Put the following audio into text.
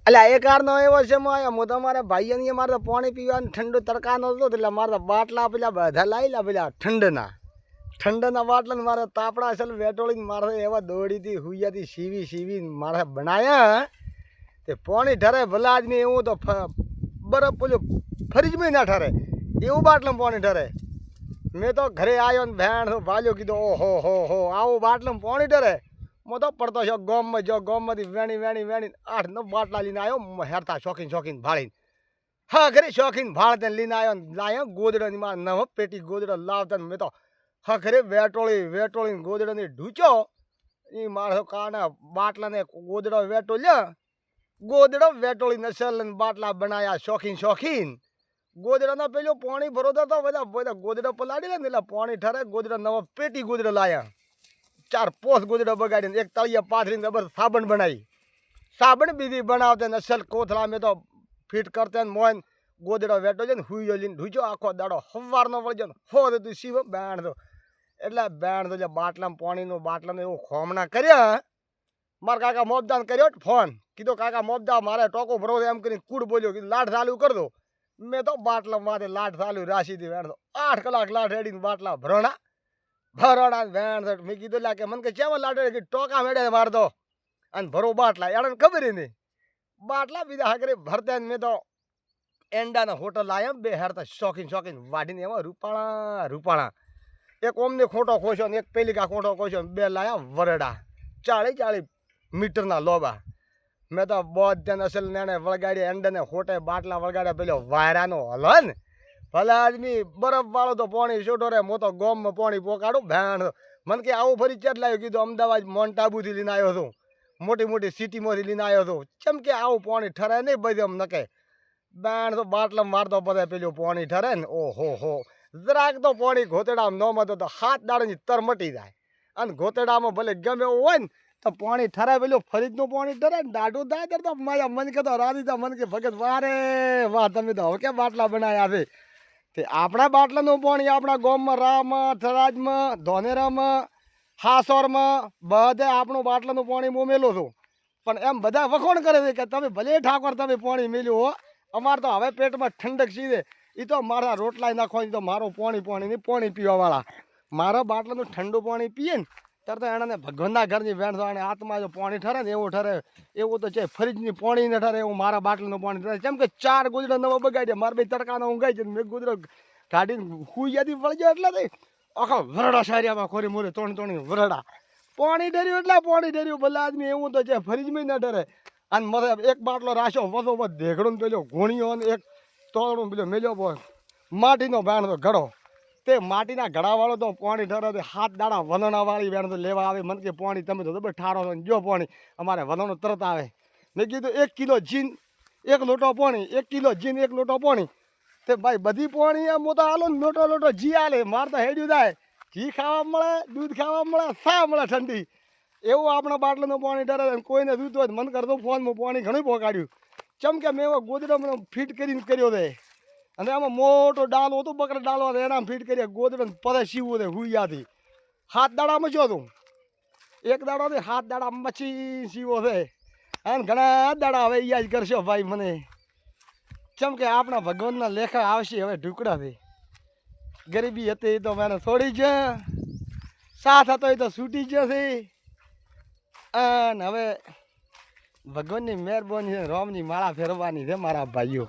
એટલે એક કારનો એવો છે હું તમારે ભાઈઓની મારે તો પાણી પીવાનું ઠંડુ તડકાનો હતો એટલે મારે તો બાટલા પેલા બધા લાવેલા પેલા ઠંડના બાટલા મારે તાપડા અસલ વેટોળીને મારે એવા દોડીથી હુઈયાથી સીવી મારે બનાયા તે પાણી ઠરે ભલા આદમી એવું તો બરફ પેલું ફરીજમાં ના ઠરે એવું બાટલામાં પાણી ઠરે મેં તો ઘરે આવ્યો ને ભેણ ભાલ્યો કીધું ઓહો આવું બાટલામાં પાણી ઠરે હું તો પડતો છો ગોમમાં જો ગોમમાંથી વેણી 8-9 બાટલા લઈને આવ્યો હેરતા શોખીન ભાળીને હા ઘરે શોખીન ભાળતે લઈને આવ્યો ને લાયો ગોદડાની માં નવ પેટી ગોદડો લાવતા મેં તો હા ઘરે વેટોળીને ગોદડાની ઢૂચો એ મારો કાના બાટલાને ગોદડો વેટોળી નસલ બાટલા બનાયા શોખીન ગોદડાના પેલું પાણી ભરોતો તો બધા ગોદડા પલાડી લે ને એટલે પાણી ઠરે ગોદડા નવા પેટી ગોદડા લાયા 4-5 ગોદડા બગાડીને એક તળિયા પાથરીને જબર સાબણ બનાવી સાબણ બીજી બનાવતે નસલ કોથળા મેં તો ફિટ કરતે ને મોન ગોદડો વેટો છે ને હુઈયો લઈને ઢૂચો આખો દાડો સવારનો વળજો ને હો તું શિવ બેણ દો એટલે બાટલામાં પાણીનું એવું ખોમણા કર્યા મારા કાકા મોબદાન કર્યો ફોન કીધો કાકા મોબદા મારે ટોકો ભરો એમ કરીને કૂડ બોલ્યો કીધું લાટ ચાલુ કરી દો મેં તો બાટલા માથે લાટ ચાલુ રાશીથી વેણ દો 8 કલાક લાટ રેડીને બાટલા ભરોણા વેણ મેં કીધું કે મને કે ચેવા લાટ રેડી ટોકા મેળે મારતો અને ભરો બાટલા એને ખબર નહીં બાટલા બીજા હાકરે ભરતે મેં તો એંડાના હોટલ લાયા 2 હેરતા શોખીન વાઢીને એમાં રૂપાળા એક ઓમને ખોટો ખોશો ને એક પેલિકા ખોટો ખોશો 2 લાયા વરડા 40 મીટરના લોબા મેં તો બધા અસલ ને વળગાડ્યા એંડાને હોટે બાટલા વળગાડ્યા પેલો વાયરાનો હલન ભલે આદમી બરફ વાળો તો પાણી છોટો રે હું તો ગોમમાં પાણી પોકાડું ભેણ મને કે આવું ફરી ચેટ લાવ્યું કીધું અમદાવાદ મોન્ટાબુથી લઈને આવ્યો છું મોટી સિટીમાંથી લઈને આવ્યો છું ચમ કે આવું પાણી ઠરે નહીં બધે એમ નકે બેણ તો બાટલામાં મારતો બધા પેલું પાણી ઠરે ને ઓહો જરાક તો પાણી ગોતેડામાં ન મતો તો 7 દાડાની તર મટી જાય અને ગોતેડામાં ભલે ગમે એવું હોય ને તો પાણી ઠરે પેલું ફરીજનું પાણી ઠરે ને દાઢું થાય ત્યારે તો મારા મન કે તો રાધીતા મન કે ભગત વાહ તમે તો હવે કે બાટલા બનાવ્યા છે તે આપણા બાટલાનું પાણી આપણા ગામમાં રામાં થરાજમાં ધોનેરામાં હાસોરમાં બધે આપણું બાટલાનું પાણી મોમેલું છું પણ એમ બધા વખોણ કરે છે કે તમે ભલે ઠાકોર તમે પાણી મેલ્યું હો અમારે તો હવે પેટમાં ઠંડક સીધે એ તો મારા રોટલા નાખવાની તો મારું પાણી પીવાવાળા મારા બાટલાનું ઠંડુ પાણી પીએ ને ત્યારે તો એણે ભગવાનના ઘરની વેણ અને હાથમાં જો પાણી ઠરે ને એવું તો છે ફરીજની પાણી ન ઠરે એવું મારા બાટલાનું પાણી ઠરે કેમ કે 4 ગોદડા નવા બગાડ્યા મારા બે તડકાનો ઊંઘાઈ છે મેં ગોદડો કાઢીને હુઈયાથી વળજો એટલે આખા વરડા સારિયામાં ખોરી મોરે તોણી વરડા પાણી ડર્યું ભલે આદમી એવું તો છે ફરીજમાં ન ડરે અને મારે એક બાટલો રાશો વધો દેઘડો પેલો ઘોણીઓ અને એક તોડું પેલો મેલ્યો માટીનો વેણ તો ઘડો તે માટીના ઘડાવાળો તો પાણી ઠરે 7 દાડા વલણાવાળી વેણ તો લેવા આવે મને કે પાણી તમે તો જબર ઠારો છો જો પાણી અમારે વલણો તરત આવે મેં કીધું 1 કિલો જીન 1 લોટો પાણી 1 કિલો જીન 1 લોટો પાણી તે ભાઈ બધી પાણી એમ તો હાલો ને લોટો જી હાલે મારે તો હેડ્યું થાય ઘી ખાવા મળે દૂધ ખાવા મળે સા મળે ઠંડી એવું આપણા બાટલાનું પાણી ઠરે કોઈને દૂધ હોય મન કરતો ફોનમાં પાણી ઘણું પહોંચાડ્યું ચમ કે મેં એવો ગોદડો ફિટ કરીને કર્યો છે અને આમાં મોટો ડાલો હતો બકરા ડાલો એના ફીટ કરી ગોદડો પરે સીવું છે હુઈયાથી 7 દાડામાં છો તું 1 દાડાથી 7 દાડા મચી સીવો છે અને ઘણા દાડા હવે યાદ કરશો ભાઈ મને ચમ કે આપણા ભગવાનના લેખા આવશે હવે ઢુકડાથી ગરીબી હતી તો મને છોડી જ સાથ હતો એ તો છૂટી જશે અને હવે ભગવાનની મહેરબાની છે રોમની માળા ફેરવવાની છે મારા ભાઈઓ